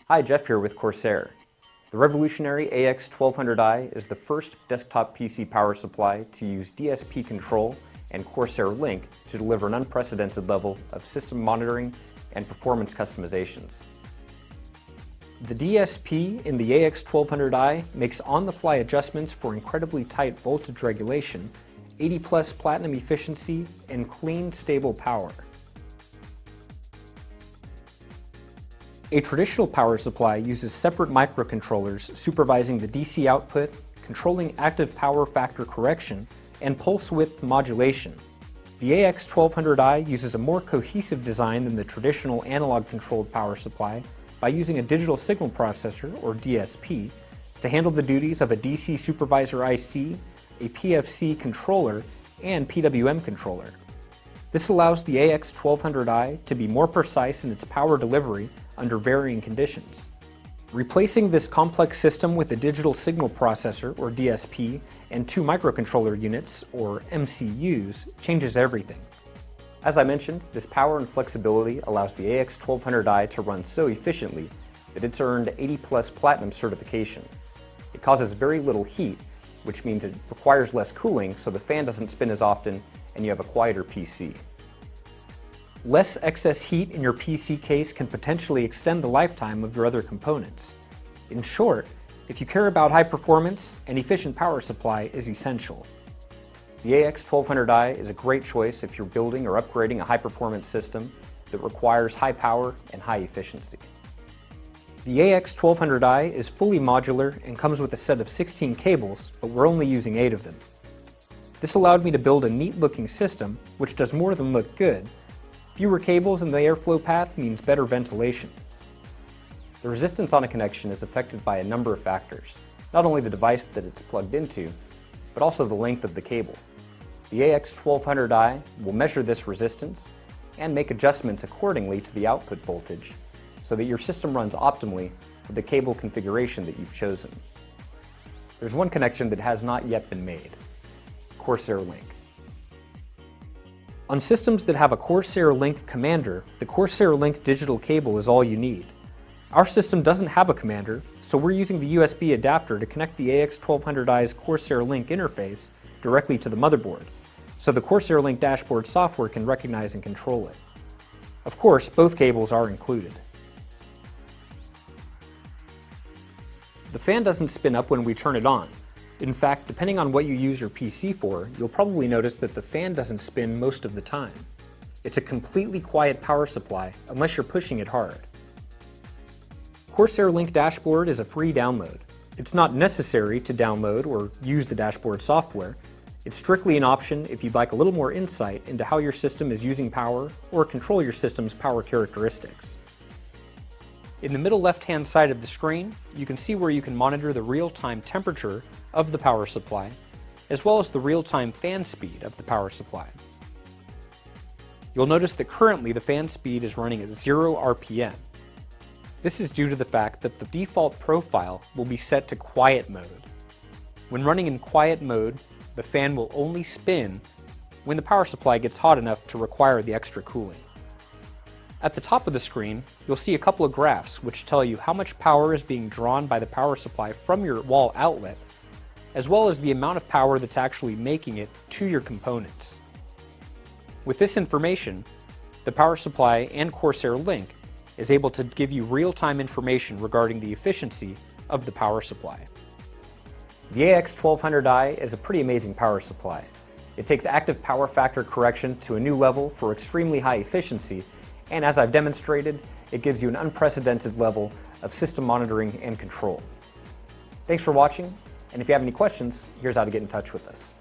Hi, Jeff here with Corsair. The revolutionary AX1200i is the first desktop PC power supply to use DSP control and Corsair Link to deliver an unprecedented level of system monitoring and performance customizations. The DSP in the AX1200i makes on-the-fly adjustments for incredibly tight voltage regulation, 80+ platinum efficiency, and clean, stable power. A traditional power supply uses separate microcontrollers supervising the DC output, controlling active power factor correction, and pulse width modulation. The AX1200i uses a more cohesive design than the traditional analog-controlled power supply by using a digital signal processor, or DSP, to handle the duties of a DC supervisor IC, a PFC controller, and PWM controller. This allows the AX1200i to be more precise in its power delivery under varying conditions. Replacing this complex system with a digital signal processor, or DSP, and two microcontroller units, or MCUs, changes everything. As I mentioned, this power and flexibility allows the AX1200i to run so efficiently that it's earned 80+ platinum certification. It causes very little heat, which means it requires less cooling so the fan doesn't spin as often and you have a quieter PC. Less excess heat in your PC case can potentially extend the lifetime of your other components. In short, if you care about high performance, an efficient power supply is essential. The AX1200i is a great choice if you're building or upgrading a high-performance system that requires high power and high efficiency. The AX1200i is fully modular and comes with a set of 16 cables, but we're only using 8 of them. This allowed me to build a neat-looking system, which does more than look good. Fewer cables in the airflow path means better ventilation. The resistance on a connection is affected by a number of factors, not only the device that it's plugged into, but also the length of the cable. The AX1200i will measure this resistance and make adjustments accordingly to the output voltage so that your system runs optimally with the cable configuration that you've chosen. There's one connection that has not yet been made: Corsair Link. On systems that have a Corsair Link commander, the Corsair Link digital cable is all you need. Our system doesn't have a commander, so we're using the USB adapter to connect the AX1200i's Corsair Link interface directly to the motherboard, so the Corsair Link dashboard software can recognize and control it. Of course, both cables are included. The fan doesn't spin up when we turn it on. In fact, depending on what you use your PC for, you'll probably notice that the fan doesn't spin most of the time. It's a completely quiet power supply unless you're pushing it hard. Corsair Link Dashboard is a free download. It's not necessary to download or use the dashboard software. It's strictly an option if you'd like a little more insight into how your system is using power or control your system's power characteristics. In the middle left-hand side of the screen, you can see where you can monitor the real-time temperature of the power supply, as well as the real-time fan speed of the power supply. You'll notice that currently the fan speed is running at 0 RPM. This is due to the fact that the default profile will be set to quiet mode. When running in quiet mode, the fan will only spin when the power supply gets hot enough to require the extra cooling. At the top of the screen, you'll see a couple of graphs which tell you how much power is being drawn by the power supply from your wall outlet, as well as the amount of power that's actually making it to your components. With this information, the power supply and Corsair Link is able to give you real-time information regarding the efficiency of the power supply. The AX1200i is a pretty amazing power supply. It takes active power factor correction to a new level for extremely high efficiency, and as I've demonstrated, it gives you an unprecedented level of system monitoring and control. Thanks for watching, and if you have any questions, here's how to get in touch with us.